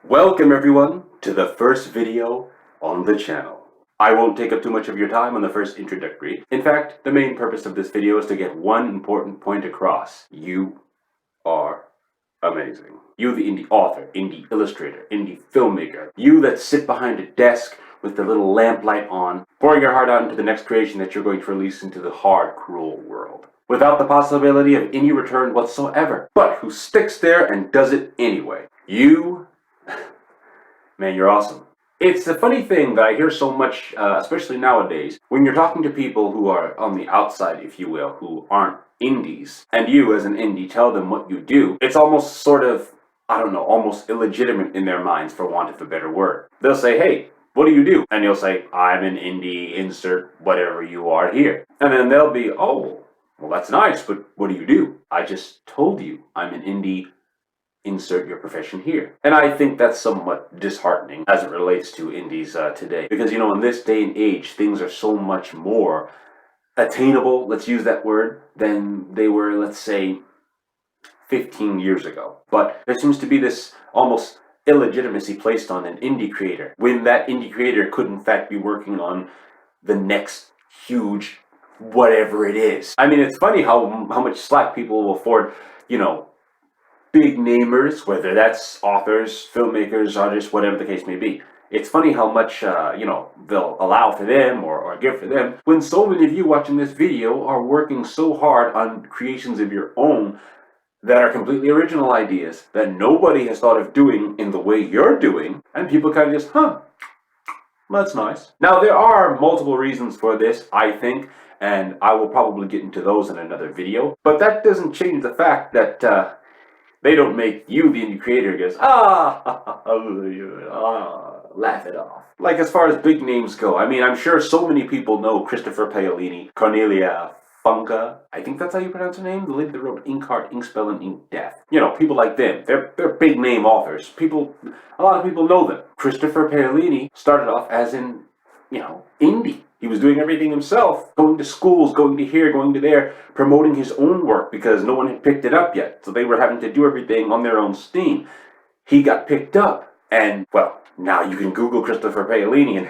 Welcome everyone to the first video on the channel. I won't take up too much of your time on the first introductory. In fact, the main purpose of this video is to get one important point across. You are amazing. You the indie author, indie illustrator, indie filmmaker. You that sit behind a desk with the little lamplight on, pouring your heart out into the next creation that you're going to release into the hard, cruel world. Without the possibility of any return whatsoever, but who sticks there and does it anyway. You, man, you're awesome. It's a funny thing that I hear so much, especially nowadays, when you're talking to people who are on the outside, if you will, who aren't indies, and you as an indie tell them what you do, it's almost sort of, I don't know, almost illegitimate in their minds, for want of a better word. They'll say, hey, what do you do? And you'll say, I'm an indie, insert whatever you are here. And then they'll be, oh, well, that's nice, but what do you do? I just told you I'm an indie, insert your profession here. And I think that's somewhat disheartening as it relates to indies today. Because, you know, in this day and age, things are so much more attainable, let's use that word, than they were, let's say, 15 years ago. But there seems to be this almost illegitimacy placed on an indie creator, when that indie creator could in fact be working on the next huge whatever it is. I mean, it's funny how much slack people will afford, you know, big namers, whether that's authors, filmmakers, artists, whatever the case may be. It's funny how much, they'll allow for them or give for them, when so many of you watching this video are working so hard on creations of your own that are completely original ideas that nobody has thought of doing in the way you're doing, and people kind of just, that's nice. Now, there are multiple reasons for this, I think, and I will probably get into those in another video, but that doesn't change the fact that they don't make you, the indie creator, goes, laugh it off. Like, as far as big names go, I mean, I'm sure so many people know Christopher Paolini, Cornelia Funke, I think that's how you pronounce her name, the lady that wrote Ink Heart, Ink Spell, and Ink Death. You know, people like them. They're big name authors. A lot of people know them. Christopher Paolini started off as in, indie. He was doing everything himself, going to schools, going to here, going to there, promoting his own work because no one had picked it up yet. So they were having to do everything on their own steam. He got picked up, and, well, now you can Google Christopher Paolini and,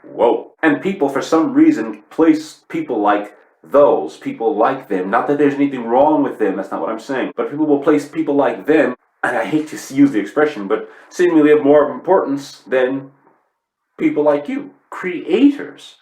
whoa. And people, for some reason, place people like those, people like them, not that there's anything wrong with them, that's not what I'm saying, but people will place people like them, and I hate to use the expression, but seemingly of more importance than people like you, creators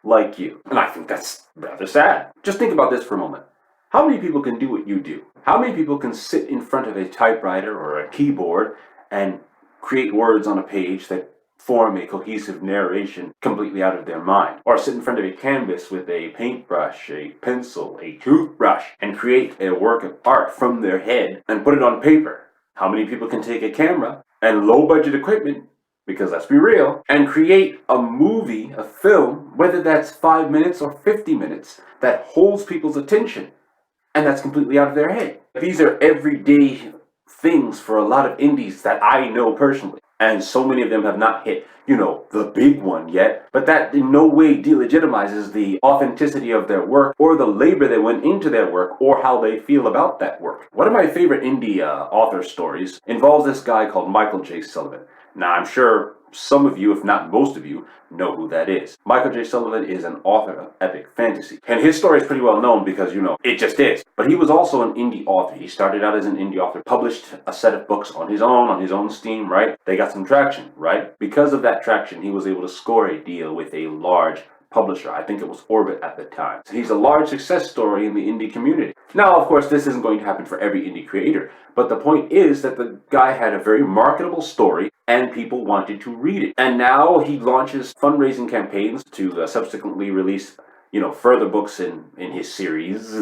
like you. And I think that's rather sad. Just think about this for a moment. How many people can do what you do? How many people can sit in front of a typewriter or a keyboard and create words on a page that form a cohesive narration completely out of their mind? Or sit in front of a canvas with a paintbrush, a pencil, a toothbrush, and create a work of art from their head and put it on paper? How many people can take a camera and low-budget equipment, because let's be real, and create a movie, a film, whether that's 5 minutes or 50 minutes, that holds people's attention, and that's completely out of their head? These are everyday things for a lot of indies that I know personally, and so many of them have not hit, the big one yet, but that in no way delegitimizes the authenticity of their work, or the labor that went into their work, or how they feel about that work. One of my favorite indie author stories involves this guy called Michael J. Sullivan. Now, I'm sure some of you, if not most of you, know who that is. Michael J. Sullivan is an author of epic fantasy. And his story is pretty well known because, it just is. But he was also an indie author. He started out as an indie author, published a set of books on his own steam, right? They got some traction, right? Because of that traction, he was able to score a deal with a large publisher. I think it was Orbit at the time. So he's a large success story in the indie community. Now, of course, this isn't going to happen for every indie creator, but the point is that the guy had a very marketable story and people wanted to read it. And now he launches fundraising campaigns to subsequently release, further books in his series,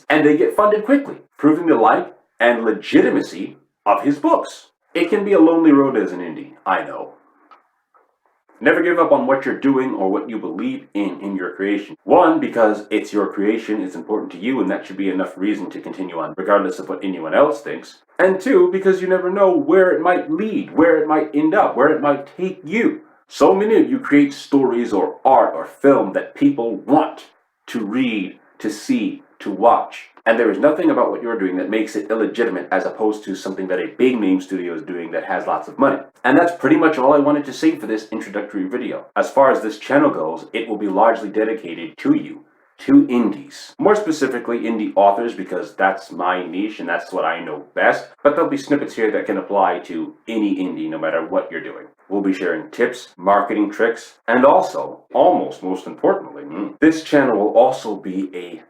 and they get funded quickly, proving the life and legitimacy of his books. It can be a lonely road as an indie, I know. Never give up on what you're doing or what you believe in your creation. One, because it's your creation, it's important to you, and that should be enough reason to continue on, regardless of what anyone else thinks. And two, because you never know where it might lead, where it might end up, where it might take you. So many of you create stories or art or film that people want to read, to see, to watch. And there is nothing about what you're doing that makes it illegitimate as opposed to something that a big name studio is doing that has lots of money. And that's pretty much all I wanted to say for this introductory video. As far as this channel goes, it will be largely dedicated to you. To indies. More specifically, indie authors, because that's my niche and that's what I know best. But there'll be snippets here that can apply to any indie, no matter what you're doing. We'll be sharing tips, marketing tricks, and also, almost most importantly, this channel will also be a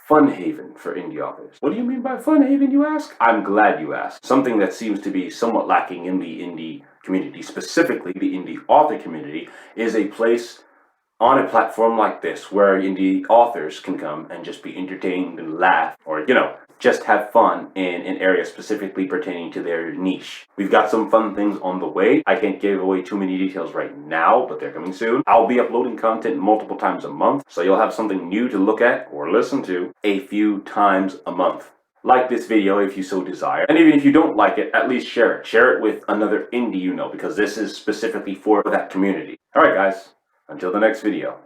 fun haven for indie authors. What do you mean by fun haven, you ask? I'm glad you asked. Something that seems to be somewhat lacking in the indie community, specifically the indie author community, is a place on a platform like this where indie authors can come and just be entertained and laugh, or just have fun in an area specifically pertaining to their niche. We've got some fun things on the way. I can't give away too many details right now, but they're coming soon. I'll be uploading content multiple times a month, so you'll have something new to look at or listen to a few times a month. Like this video if you so desire, and even if you don't like it, at least share it. Share it with another indie you know, because this is specifically for that community. Alright guys, until the next video.